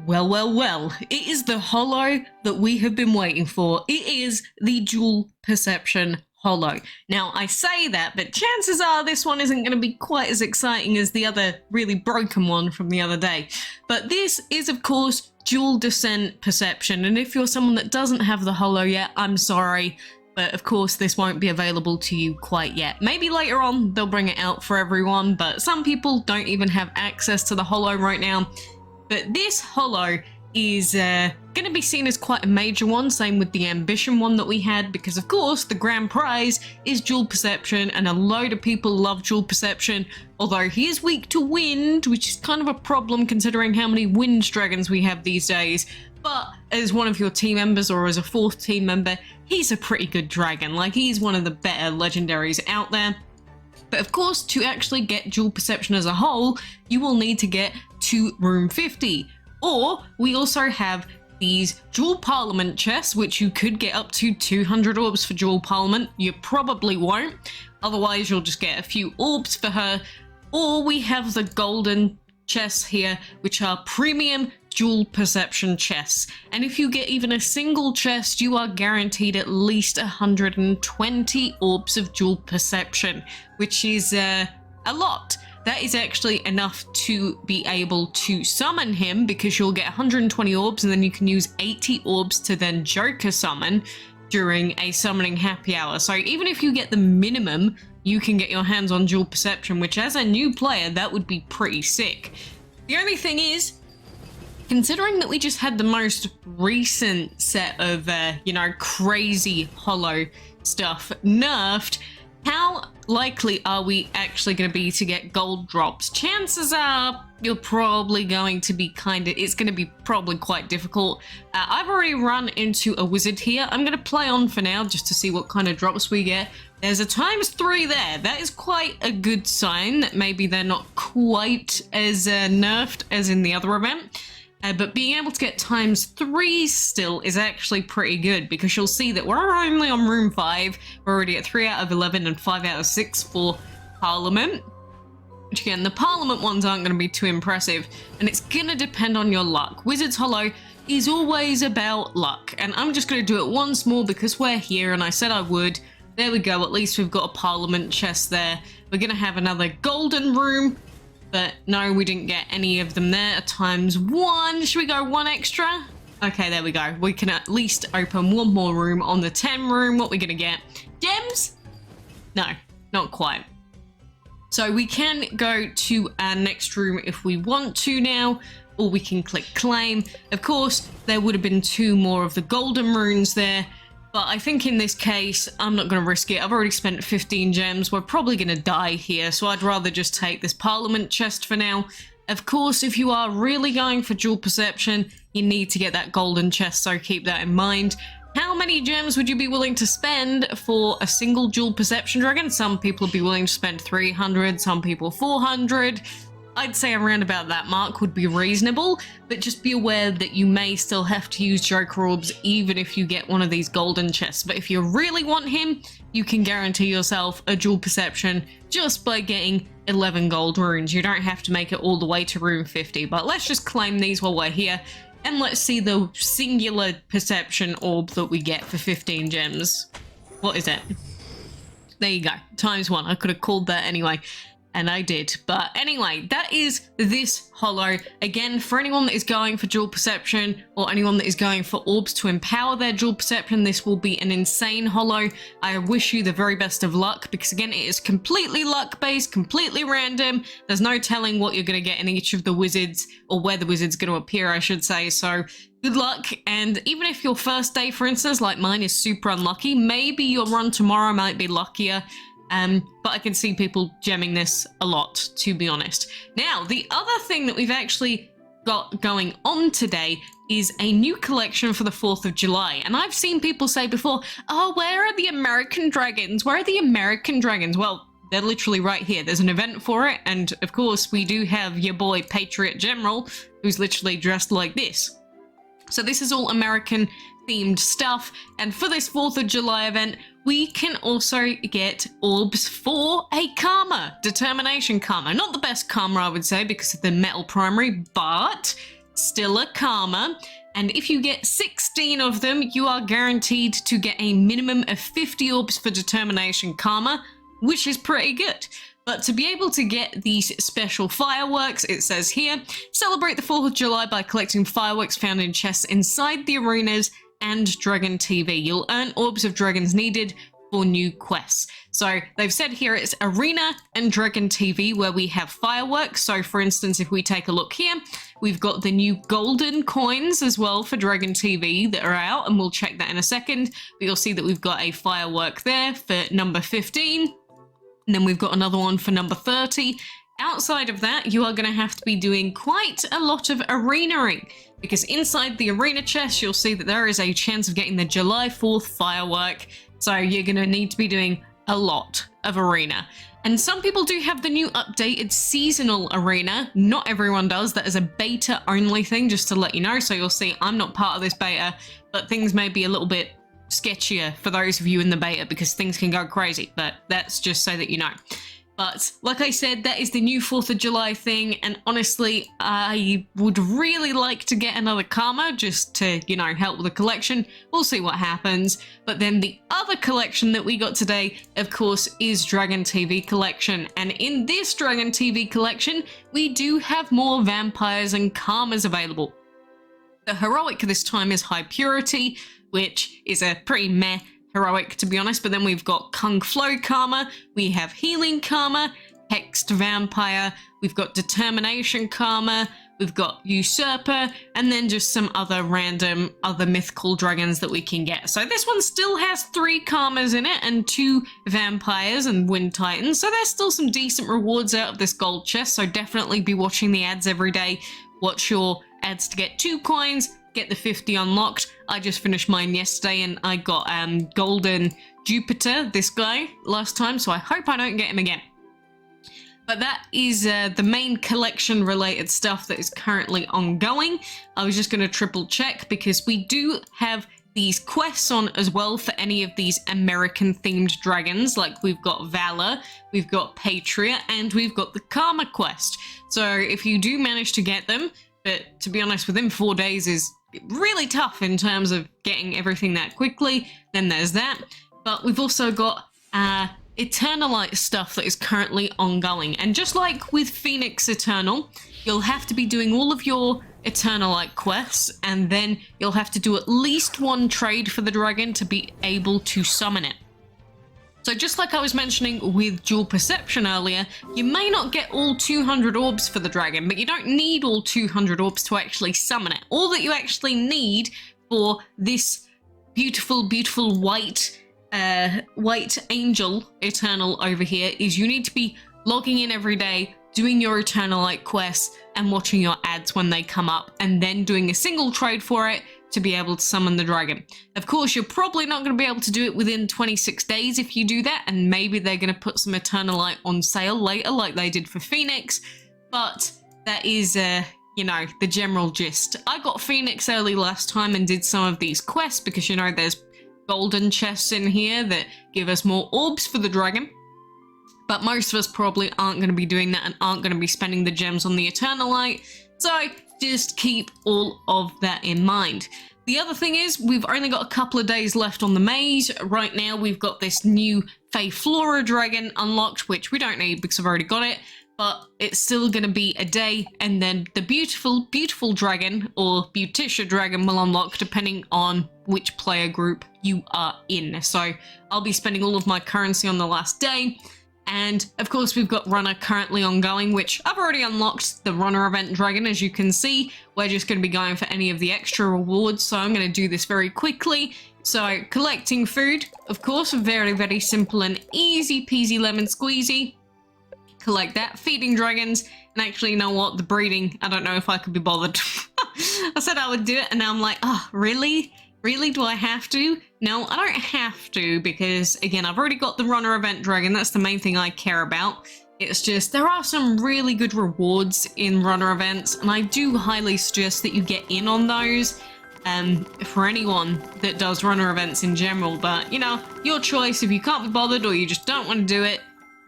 Well, well, well, it is the holo that we have been waiting for. It is the dual perception holo. Now, I say that, but chances are this one isn't going to be quite as exciting as the other really broken one from the other day. But this is, of course, dual descent perception. And if you're someone that doesn't have the holo yet, I'm sorry. But of course, this won't be available to you quite yet. Maybe later on, they'll bring it out for everyone, but some people don't even have access to the holo right now. But this holo is going to be seen as quite a major one, same with the ambition one that we had, because of course the grand prize is dual perception, and a load of people love dual perception, although he is weak to wind, which is kind of a problem considering how many wind dragons we have these days. But as one of your team members, or as a fourth team member, he's a pretty good dragon. Like, he's one of the better legendaries out there. But of course, to actually get dual perception as a whole, you will need to get to room 50. Or we also have these dual parliament chests, which you could get up to 200 orbs for dual parliament. You probably won't. Otherwise, you'll just get a few orbs for her. Or we have the golden chests here, which are premium dual perception chests. And if you get even a single chest, you are guaranteed at least 120 orbs of dual perception, which is a lot. That is actually enough to be able to summon him, because you'll get 120 orbs and then you can use 80 orbs to then Joker summon during a summoning happy hour. So even if you get the minimum, you can get your hands on dual perception, which as a new player, that would be pretty sick. The only thing is, considering that we just had the most recent set of, crazy holo stuff nerfed, how likely are we actually going to be to get gold drops? Chances are you're probably going to be it's going to be probably quite difficult. I've already run into a wizard here. I'm going to play on for now just to see what kind of drops we get. There's a ×3 there. That is quite a good sign that maybe they're not quite as nerfed as in the other event. But being able to get ×3 still is actually pretty good, because you'll see that we're only on room 5. We're already at 3 out of 11 and 5 out of 6 for Parliament. Which again, the Parliament ones aren't going to be too impressive, and it's going to depend on your luck. Wizard's Holo is always about luck, and I'm just going to do it once more because we're here and I said I would. There we go, at least we've got a Parliament chest there. We're going to have another golden room. But no, we didn't get any of them there. A ×1. Should we go 1 extra? Okay, there we go. We can at least open one more room on the 10 room. What are we going to get? Gems? No, not quite. So we can go to our next room if we want to now, or we can click claim. Of course, there would have been 2 more of the golden runes there. But I think in this case, I'm not going to risk it. I've already spent 15 gems. We're probably going to die here, so I'd rather just take this Parliament chest for now. Of course, if you are really going for dual perception, you need to get that golden chest, so keep that in mind. How many gems would you be willing to spend for a single dual perception dragon? Some people would be willing to spend 300, some people 400. I'd say around about that mark would be reasonable, but just be aware that you may still have to use Joker Orbs even if you get one of these golden chests. But if you really want him, you can guarantee yourself a dual perception just by getting 11 gold runes. You don't have to make it all the way to room 50, but let's just claim these while we're here, and let's see the singular perception orb that we get for 15 gems. What is it? There you go, ×1. I could have called that anyway. And I did. But anyway, that is this holo. Again, for anyone that is going for dual perception, or anyone that is going for orbs to empower their dual perception, this will be an insane holo. I wish you the very best of luck, because again, it is completely luck-based, completely random. There's no telling what you're going to get in each of the wizards, or where the wizard's going to appear, I should say. So good luck. And even if your first day, for instance, like mine, is super unlucky, maybe your run tomorrow might be luckier. But I can see people gemming this a lot, to be honest. Now, the other thing that we've actually got going on today is a new collection for the 4th of July. And I've seen people say before, oh, where are the American dragons? Where are the American dragons? Well, they're literally right here. There's an event for it. And of course, we do have your boy Patriot General, who's literally dressed like this. So this is all American themed stuff. And for this 4th of July event, we can also get orbs for a karma, determination karma. Not the best karma, I would say, because of the metal primary, but still a karma. And if you get 16 of them, you are guaranteed to get a minimum of 50 orbs for determination karma, which is pretty good. But to be able to get these special fireworks, it says here, celebrate the 4th of July by collecting fireworks found in chests inside the arenas and Dragon TV. You'll earn orbs of dragons needed for new quests. So they've said here it's Arena and Dragon TV where we have fireworks. So for instance, if we take a look here, we've got the new golden coins as well for Dragon TV that are out, and we'll check that in a second. But you'll see that we've got a firework there for number 15, and then we've got another one for number 30. Outside of that, you are going to have to be doing quite a lot of arenaing, because inside the arena chest, you'll see that there is a chance of getting the July 4th firework. So you're going to need to be doing a lot of arena. And some people do have the new updated seasonal arena. Not everyone does. That is a beta only thing, just to let you know. So you'll see I'm not part of this beta, but things may be a little bit sketchier for those of you in the beta because things can go crazy, but that's just so that you know. But like I said, that is the new 4th of July thing, and honestly, I would really like to get another karma just to, you know, help with the collection. We'll see what happens. But then the other collection that we got today, of course, is Dragon TV collection. And in this Dragon TV collection, we do have more vampires and karmas available. The heroic this time is High Purity, which is a pretty meh heroic, to be honest, but then we've got Kung Flow karma, we have Healing karma, Hexed Vampire, we've got Determination karma, we've got Usurper, and then just some other random other mythical dragons that we can get. So this one still has 3 karmas in it and 2 vampires and Wind Titans, so there's still some decent rewards out of this gold chest, so definitely be watching the ads every day. Watch your ads to get 2 coins, get the 50 unlocked. I just finished mine yesterday and I got Golden Jupiter, this guy, last time, so I hope I don't get him again. But that is the main collection related stuff that is currently ongoing. I was just going to triple check because we do have these quests on as well for any of these American themed dragons. Like we've got Valor, we've got Patriot, and we've got the Karma quest. So if you do manage to get them, but to be honest, within 4 days is really tough in terms of getting everything that quickly, then there's that. But we've also got Eternalite stuff that is currently ongoing. And just like with Phoenix Eternal, you'll have to be doing all of your Eternalite quests, and then you'll have to do at least 1 trade for the dragon to be able to summon it. So just like I was mentioning with Dual Perception earlier, you may not get all 200 orbs for the dragon, but you don't need all 200 orbs to actually summon it. All that you actually need for this beautiful, beautiful white angel Eternal over here is you need to be logging in every day, doing your Eternalite quests, and watching your ads when they come up, and then doing a single trade for it to be able to summon the dragon. Of course, you're probably not going to be able to do it within 26 days if you do that, and maybe they're going to put some Eternalite on sale later like they did for Phoenix, but that is, you know, the general gist. I got Phoenix early last time and did some of these quests because, you know, there's golden chests in here that give us more orbs for the dragon, but most of us probably aren't going to be doing that and aren't going to be spending the gems on the Eternalite, so just keep all of that in mind. The other thing is, we've only got a couple of days left on the maze. Right now, we've got this new Fey Flora dragon unlocked, which we don't need because I've already got it, but it's still going to be a day, and then the beautiful, beautiful dragon, or Beauticia dragon, will unlock depending on which player group you are in. So I'll be spending all of my currency on the last day. And of course, we've got Runner currently ongoing, which I've already unlocked the Runner event dragon. As you can see, we're just going to be going for any of the extra rewards. So I'm going to do this very quickly. So collecting food, of course, very, very simple and easy peasy lemon squeezy. Collect that. Feeding dragons. And actually, you know what? The breeding, I don't know if I could be bothered. I said I would do it, and now I'm like, oh, really? Really, do I have to? No, I don't have to, because again, I've already got the Runner event dragon. That's the main thing I care about. It's just, there are some really good rewards in Runner events, and I do highly suggest that you get in on those for anyone that does Runner events in general. But, you know, your choice. If you can't be bothered or you just don't want to do it,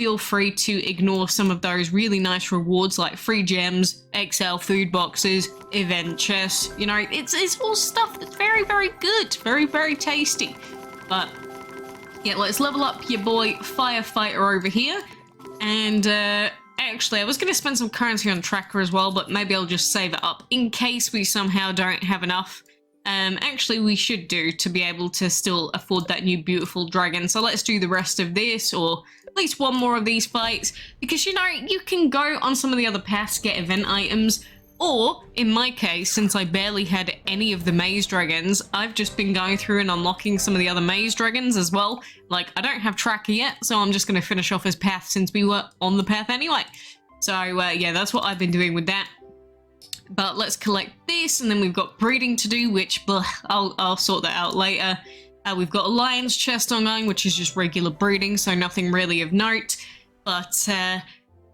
feel free to ignore some of those really nice rewards like free gems, XL food boxes, event chests. You know, it's all stuff that's very, very good, very, very tasty. But yeah, let's level up your boy Firefighter over here. And actually, I was going to spend some currency on Tracker as well, but maybe I'll just save it up in case we somehow don't have enough. Actually, we should do to be able to still afford that new beautiful dragon. So let's do the rest of this, or at least one more of these fights, because you know, you can go on some of the other paths, get event items, or in my case, since I barely had any of the maze dragons, I've just been going through and unlocking some of the other maze dragons as well. Like, I don't have Tracker yet, so I'm just going to finish off his path since we were on the path anyway. So yeah, that's what I've been doing with that. But let's collect this, and then we've got breeding to do, which I'll sort that out later. We've got a lion's chest ongoing, which is just regular breeding, so nothing really of note. But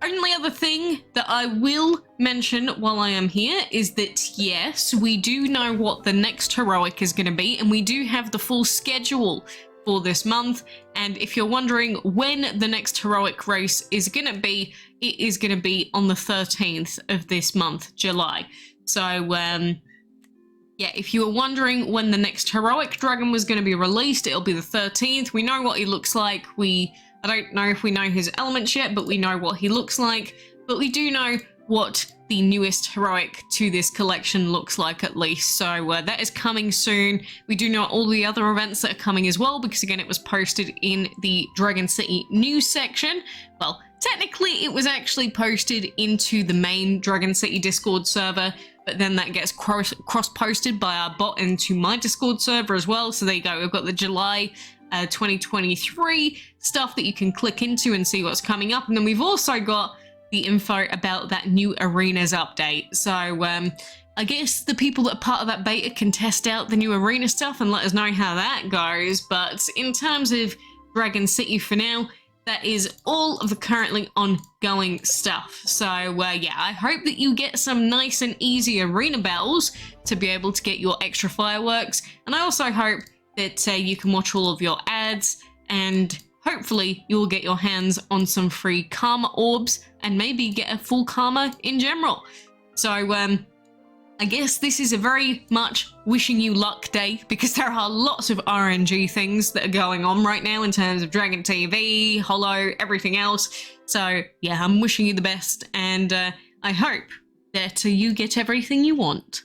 only other thing that I will mention while I am here is that yes, we do know what the next heroic is going to be, and we do have the full schedule for this month. And if you're wondering when the next heroic race is going to be, it is going to be on the 13th of this month, July. So yeah, if you were wondering when the next heroic dragon was going to be released, it'll be the 13th. We know what he looks like. I don't know if we know his elements yet, but we know what he looks like. But we do know what the newest heroic to this collection looks like, at least. So that is coming soon. We do know all the other events that are coming as well, because again, it was posted in the Dragon City news section. Well, technically it was actually posted into the main Dragon City Discord server, but then that gets cross-posted by our bot into my Discord server as well. So there you go, we've got the July 2023 stuff that you can click into and see what's coming up. And then we've also got the info about that new arenas update. So I guess the people that are part of that beta can test out the new arena stuff and let us know how that goes. But in terms of Dragon City for now, that is all of the currently ongoing stuff. So yeah, I hope that you get some nice and easy arena battles to be able to get your extra fireworks. And I also hope that you can watch all of your ads, and hopefully you'll get your hands on some free karma orbs and maybe get a full karma in general. So I guess this is a very much wishing you luck day, because there are lots of RNG things that are going on right now in terms of Dragon TV, Holo, everything else. So yeah, I'm wishing you the best, and I hope that you get everything you want.